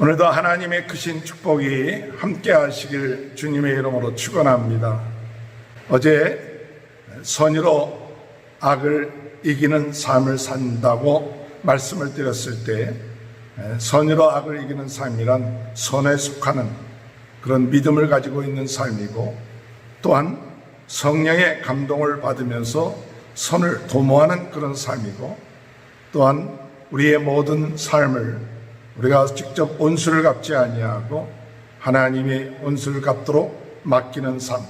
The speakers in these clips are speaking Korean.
오늘도 하나님의 크신 축복이 함께 하시길 주님의 이름으로 축원합니다. 어제 선의로 악을 이기는 삶을 산다고 말씀을 드렸을 때, 선의로 악을 이기는 삶이란 선에 속하는 그런 믿음을 가지고 있는 삶이고, 또한 성령의 감동을 받으면서 선을 도모하는 그런 삶이고, 또한 우리의 모든 삶을 우리가 직접 온수를 갚지 아니하고 하나님이 온수를 갚도록 맡기는 삶,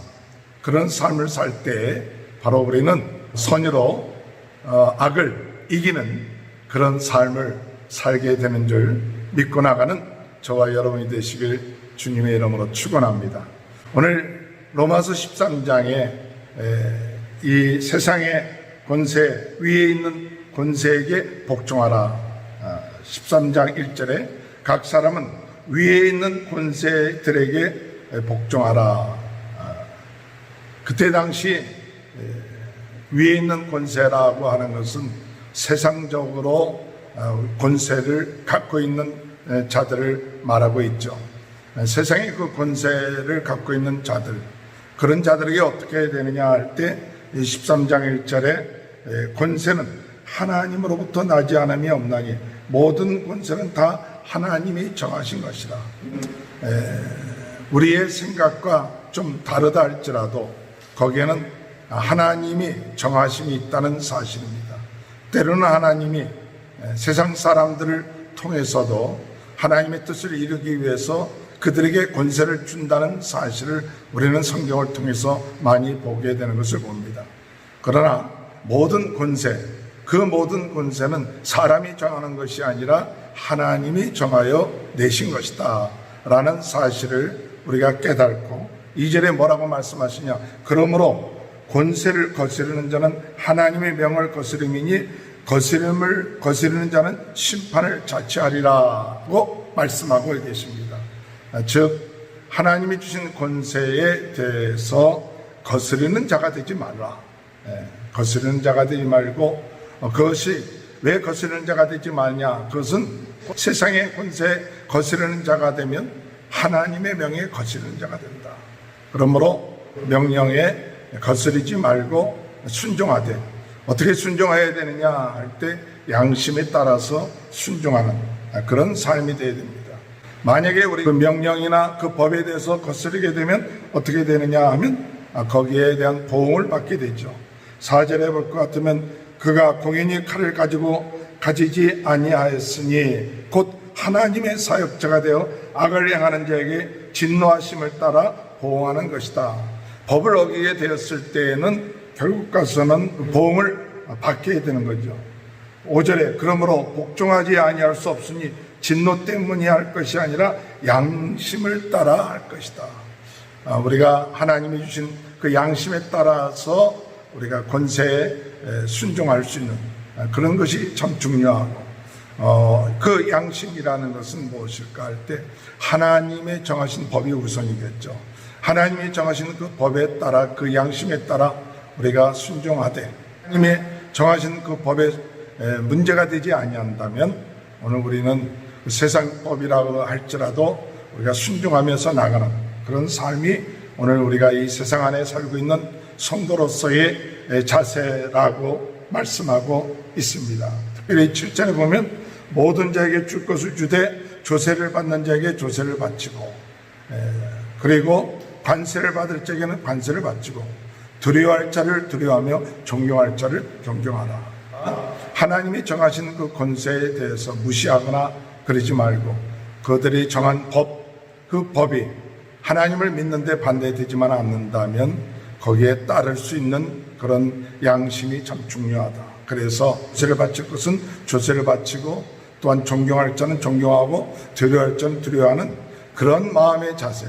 그런 삶을 살 때 바로 우리는 선의로 악을 이기는 그런 삶을 살게 되는 줄 믿고 나가는 저와 여러분이 되시길 주님의 이름으로 축원합니다. 오늘 로마서 13장에 이 세상의 권세, 위에 있는 권세에게 복종하라, 13장 1절에 각 사람은 위에 있는 권세들에게 복종하라. 그때 당시 위에 있는 권세라고 하는 것은 세상적으로 권세를 갖고 있는 자들을 말하고 있죠. 세상의 그 권세를 갖고 있는 자들, 그런 자들에게 어떻게 해야 되느냐 할 때 13장 1절에 권세는 하나님으로부터 나지 않음이 없나니 모든 권세는 다 하나님이 정하신 것이라. 우리의 생각과 좀 다르다 할지라도 거기에는 하나님이 정하심이 있다는 사실입니다. 때로는 하나님이 세상 사람들을 통해서도 하나님의 뜻을 이루기 위해서 그들에게 권세를 준다는 사실을 우리는 성경을 통해서 많이 보게 되는 것을 봅니다. 그러나 모든 권세, 그 모든 권세는 사람이 정하는 것이 아니라 하나님이 정하여 내신 것이다 라는 사실을 우리가 깨닫고, 2절에 뭐라고 말씀하시냐, 그러므로 권세를 거스르는 자는 하나님의 명을 거스름이니 거스름을 거스르는 자는 심판을 자취하리라고 말씀하고 계십니다. 즉 하나님이 주신 권세에 대해서 거스르는 자가 되지 말라. 거스르는 자가 되지 말고, 그것이 왜 거스르는 자가 되지 말냐, 그것은 세상의 권세에 거스르는 자가 되면 하나님의 명예에 거스르는 자가 된다. 그러므로 명령에 거스르지 말고 순종하되, 어떻게 순종해야 되느냐 할 때 양심에 따라서 순종하는 그런 삶이 되어야 됩니다. 만약에 우리 그 명령이나 그 법에 대해서 거스르게 되면 어떻게 되느냐 하면 거기에 대한 보응을 받게 되죠. 4절에 볼 것 같으면 그가 공인이 칼을 가지지 아니하였으니 곧 하나님의 사역자가 되어 악을 행하는 자에게 진노하심을 따라 보응하는 것이다. 법을 어기게 되었을 때에는 결국 가서는 보응을 받게 되는 거죠. 5절에 그러므로 복종하지 아니할 수 없으니 진노 때문이 할 것이 아니라 양심을 따라 할 것이다. 우리가 하나님이 주신 그 양심에 따라서 우리가 권세에 순종할 수 있는 그런 것이 참 중요하고, 그 양심이라는 것은 무엇일까 할 때 하나님의 정하신 법이 우선이겠죠. 하나님이 정하신 그 법에 따라, 그 양심에 따라 우리가 순종하되, 하나님의 정하신 그 법에 문제가 되지 아니한다면 오늘 우리는 세상 법이라고 할지라도 우리가 순종하면서 나가는 그런 삶이 오늘 우리가 이 세상 안에 살고 있는 성도로서의 자세라고 말씀하고 있습니다. 특별히 7절에 보면 모든 자에게 줄 것을 주되 조세를 받는 자에게 조세를 바치고, 그리고 관세를 받을 자에게는 관세를 바치고, 두려워할 자를 두려워하며 존경할 자를 존경하라. 하나님이 정하신 그 권세에 대해서 무시하거나 그러지 말고, 그들이 정한 법, 그 법이 하나님을 믿는데 반대되지만 않는다면 거기에 따를 수 있는 그런 양심이 참 중요하다. 그래서 조세를 바칠 것은 조세를 바치고, 또한 존경할 자는 존경하고 두려워할 자는 두려워하는 그런 마음의 자세,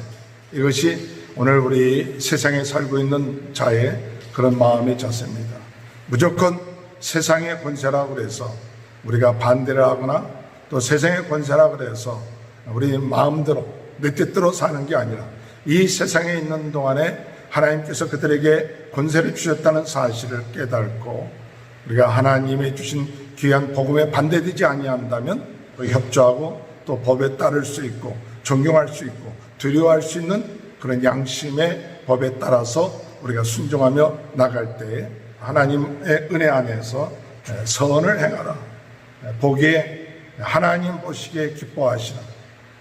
이것이 오늘 우리 세상에 살고 있는 자의 그런 마음의 자세입니다. 무조건 세상의 권세라고 그래서 우리가 반대를 하거나 또 세상의 권세라고 그래서 우리 마음대로 내 뜻대로 사는 게 아니라, 이 세상에 있는 동안에 하나님께서 그들에게 권세를 주셨다는 사실을 깨닫고 우리가 하나님의 주신 귀한 복음에 반대되지 아니한다면 협조하고 또 법에 따를 수 있고 존경할 수 있고 두려워할 수 있는 그런 양심의 법에 따라서 우리가 순종하며 나갈 때 하나님의 은혜 안에서 선을 행하라. 보기에 하나님 보시기에 기뻐하시는,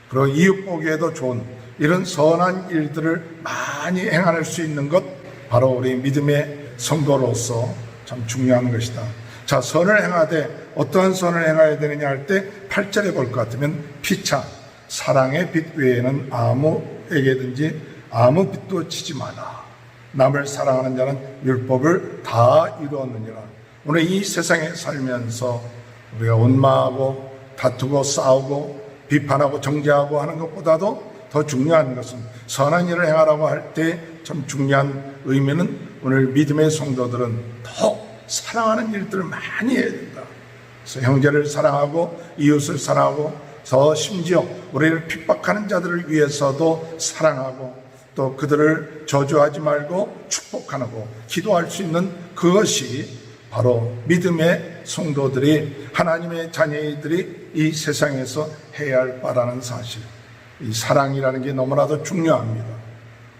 그리고 이웃 보기에도 좋은 이런 선한 일들을 많이 행할 수 있는 것, 바로 우리 믿음의 성도로서 참 중요한 것이다. 자, 선을 행하되 어떠한 선을 행해야 되느냐 할 때 8절에 볼 것 같으면 피차, 사랑의 빛 외에는 아무에게든지 아무 빛도 지지 마라. 남을 사랑하는 자는 율법을 다 이루었느니라. 오늘 이 세상에 살면서 우리가 원망하고 다투고 싸우고 비판하고 정죄하고 하는 것보다도 더 중요한 것은 선한 일을 행하라고 할 때 참 중요한 의미는 오늘 믿음의 성도들은 더 사랑하는 일들을 많이 해야 된다. 그래서 형제를 사랑하고 이웃을 사랑하고 더 심지어 우리를 핍박하는 자들을 위해서도 사랑하고 또 그들을 저주하지 말고 축복하고 기도할 수 있는 그것이 바로 믿음의 성도들이, 하나님의 자녀들이 이 세상에서 해야 할 바라는 사실, 이 사랑이라는 게 너무나도 중요합니다.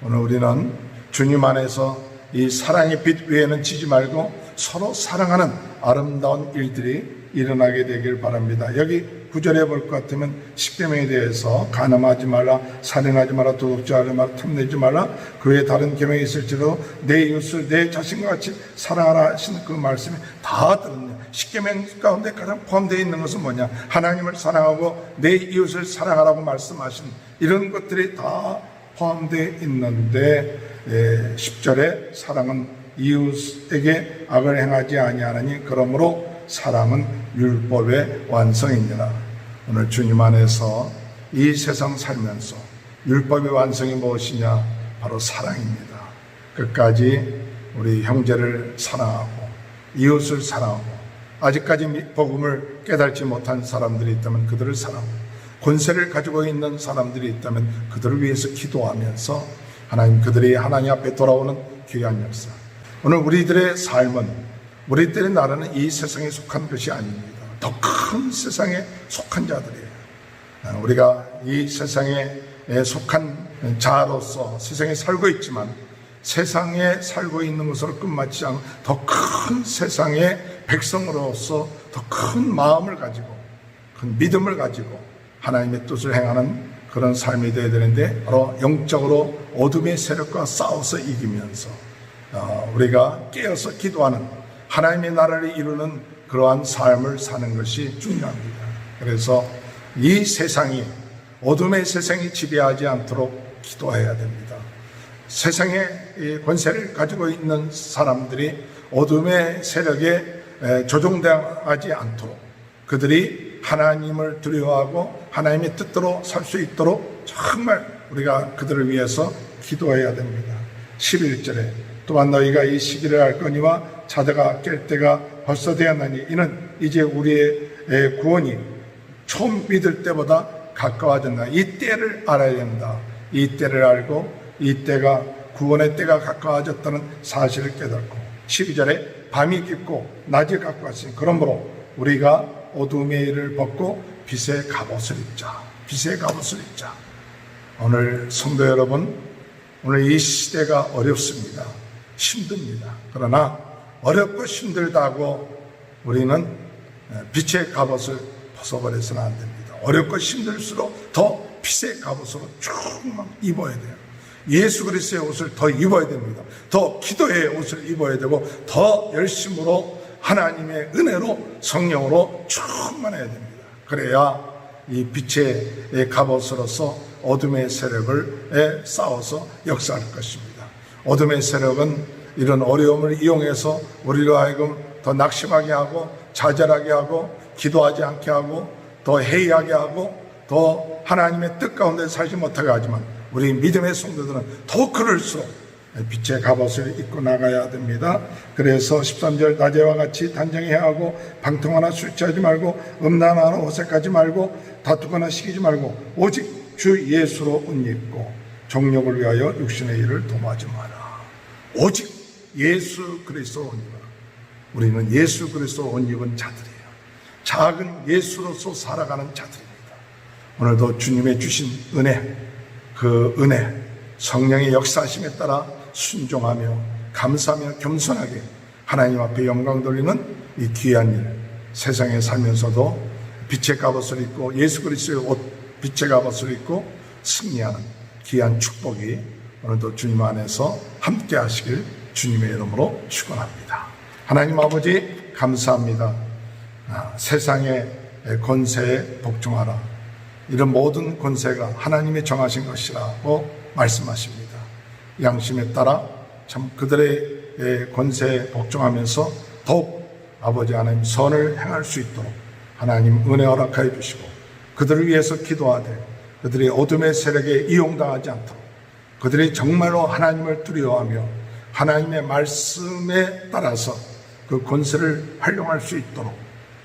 오늘 우리는 주님 안에서 이 사랑의 빛 위에는 지지 말고 서로 사랑하는 아름다운 일들이 일어나게 되길 바랍니다. 여기 9절에 볼 것 같으면 십계명에 대해서 간음하지 말라, 살인하지 말라, 도둑질하지 말라, 탐내지 말라, 그 외에 다른 계명이 있을지라도 내 이웃을 내 자신과 같이 사랑하라 하시는 그 말씀이 다 들었네요. 십계명 가운데 가장 포함되어 있는 것은 뭐냐? 하나님을 사랑하고 내 이웃을 사랑하라고 말씀하신 이런 것들이 다 포함되어 있는데 10절에 사랑은 이웃에게 악을 행하지 아니하느니 그러므로 사랑은 율법의 완성이니라. 오늘 주님 안에서 이 세상 살면서 율법의 완성이 무엇이냐? 바로 사랑입니다. 끝까지 우리 형제를 사랑하고 이웃을 사랑하고, 아직까지 복음을 깨닫지 못한 사람들이 있다면 그들을 사랑하고, 권세를 가지고 있는 사람들이 있다면 그들을 위해서 기도하면서 하나님, 그들이 하나님 앞에 돌아오는 귀한 역사. 오늘 우리들의 삶은, 우리들의 나라는 이 세상에 속한 것이 아닙니다. 더 큰 세상에 속한 자들이에요. 우리가 이 세상에 속한 자로서 세상에 살고 있지만 세상에 살고 있는 것으로 끝마치지 않고 더 큰 세상의 백성으로서 더 큰 마음을 가지고 큰 믿음을 가지고 하나님의 뜻을 행하는 그런 삶이 되어야 되는데, 바로 영적으로 어둠의 세력과 싸워서 이기면서 우리가 깨어서 기도하는 하나님의 나라를 이루는 그러한 삶을 사는 것이 중요합니다. 그래서 이 세상이, 어둠의 세상이 지배하지 않도록 기도해야 됩니다. 세상의 권세를 가지고 있는 사람들이 어둠의 세력에 조종당하지 않도록, 그들이 하나님을 두려워하고 하나님의 뜻대로 살 수 있도록 정말 우리가 그들을 위해서 기도해야 됩니다. 11절에 또한 너희가 이 시기를 알 거니와 자다가 깰 때가 벌써 되었나니 이는 이제 우리의 구원이 처음 믿을 때보다 가까워졌나. 이 때를 알아야 된다. 이 때를 알고 이 때가 구원의 때가 가까워졌다는 사실을 깨닫고, 12절에 밤이 깊고 낮이 가까웠으니 그러므로 우리가 어둠의 일을 벗고 빛의 갑옷을 입자. 빛의 갑옷을 입자. 오늘 성도 여러분, 오늘 이 시대가 어렵습니다. 힘듭니다. 그러나 어렵고 힘들다고 우리는 빛의 갑옷을 벗어버려서는 안 됩니다. 어렵고 힘들수록 더 빛의 갑옷으로 쭉 입어야 돼요. 예수 그리스도의 옷을 더 입어야 됩니다. 더 기도의 옷을 입어야 되고 더 열심으로 하나님의 은혜로 성령으로 충만해야 됩니다. 그래야 이 빛의 갑옷으로서 어둠의 세력을 싸워서 역사할 것입니다. 어둠의 세력은 이런 어려움을 이용해서 우리로 하여금 더 낙심하게 하고 좌절하게 하고 기도하지 않게 하고 더 해이하게 하고 더 하나님의 뜻 가운데 살지 못하게 하지만, 우리 믿음의 성도들은 더 그럴수록 빛의 갑옷을 입고 나가야 됩니다. 그래서 13절 낮에와 같이 단정해야 하고 방통하나 술 취하지 말고 음란하나 호색하지 말고 다투거나 시기지 말고 오직 주 예수로 옷 입고 정욕을 위하여 육신의 일을 도모하지 마라. 오직 예수 그리스도 옷 입어라. 우리는 예수 그리스도 옷 입은 자들이에요. 작은 예수로서 살아가는 자들입니다. 오늘도 주님의 주신 은혜, 그 은혜, 성령의 역사하심에 따라 순종하며 감사하며 겸손하게 하나님 앞에 영광 돌리는 이 귀한 일, 세상에 살면서도 빛의 갑옷을 입고 예수 그리스도의 옷, 빛의 갑옷을 입고 승리하는 귀한 축복이 오늘도 주님 안에서 함께 하시길 주님의 이름으로 축원합니다. 하나님 아버지 감사합니다. 세상의 권세에 복종하라. 이런 모든 권세가 하나님이 정하신 것이라고 말씀하십니다. 양심에 따라 참 그들의 권세에 복종하면서 더욱 아버지 하나님 선을 행할 수 있도록 하나님 은혜 허락하여 주시고, 그들을 위해서 기도하되 그들이 어둠의 세력에 이용당하지 않도록, 그들이 정말로 하나님을 두려워하며 하나님의 말씀에 따라서 그 권세를 활용할 수 있도록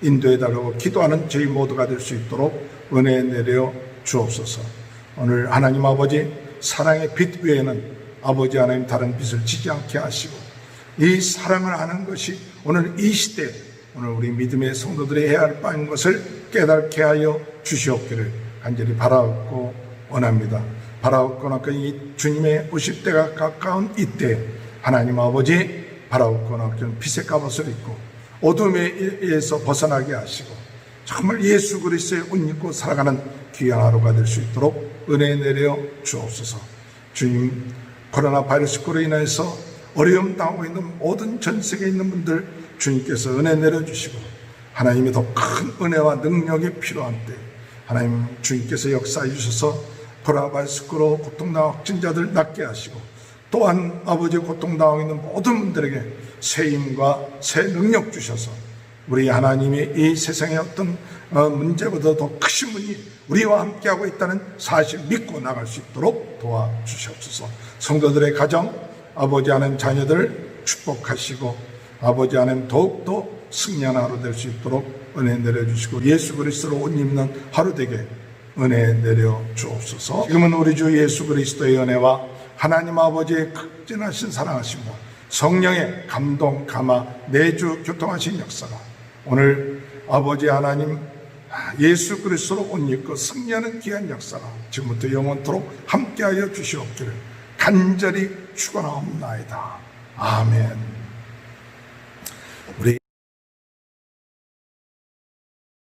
인도해달라고 기도하는 저희 모두가 될 수 있도록 은혜 내려 주옵소서. 오늘 하나님 아버지 사랑의 빛 위에는 아버지 하나님 다른 빛을 지지 않게 하시고, 이 사랑을 하는 것이 오늘 이 시대에 오늘 우리 믿음의 성도들이 해야 할 바인 것을 깨닫게 하여 주시옵기를 간절히 바라옵고 원합니다. 바라옵거나 이 주님의 오실 때가 가까운 이때 하나님 아버지 바라옵거나 빛의 갑옷을 입고 어둠에 의해서 벗어나게 하시고 정말 예수 그리스도의 옷 입고 살아가는 귀한 하루가 될 수 있도록 은혜 내려 주옵소서. 주님, 코로나 바이러스로 인해서 어려움 당하고 있는 모든 전 세계에 있는 분들 주님께서 은혜 내려주시고, 하나님의 더 큰 은혜와 능력이 필요한 때 하나님 주님께서 역사해 주셔서 코로나 바이러스로 고통당한 확진자들 낫게 하시고, 또한 아버지 고통당하고 있는 모든 분들에게 새 힘과 새 능력 주셔서 우리 하나님이 이 세상의 어떤 문제보다 더 크신 분이 우리와 함께하고 있다는 사실 믿고 나갈 수 있도록 도와주시옵소서. 성도들의 가정, 아버지 하나님 자녀들 축복하시고 아버지 하나님 더욱더 승리하는 하루 될 수 있도록 은혜 내려주시고 예수 그리스도로 옷 입는 하루 되게 은혜 내려 주옵소서. 지금은 우리 주 예수 그리스도의 은혜와 하나님 아버지의 극진하신 사랑하심과 성령의 감동, 감화, 내주 교통하신 역사가 오늘 아버지 하나님 예수 그리스도로 옷 입고 승리하는 귀한 역사가 지금부터 영원토록 함께하여 주시옵기를 간절히 축원하옵나이다. 아멘.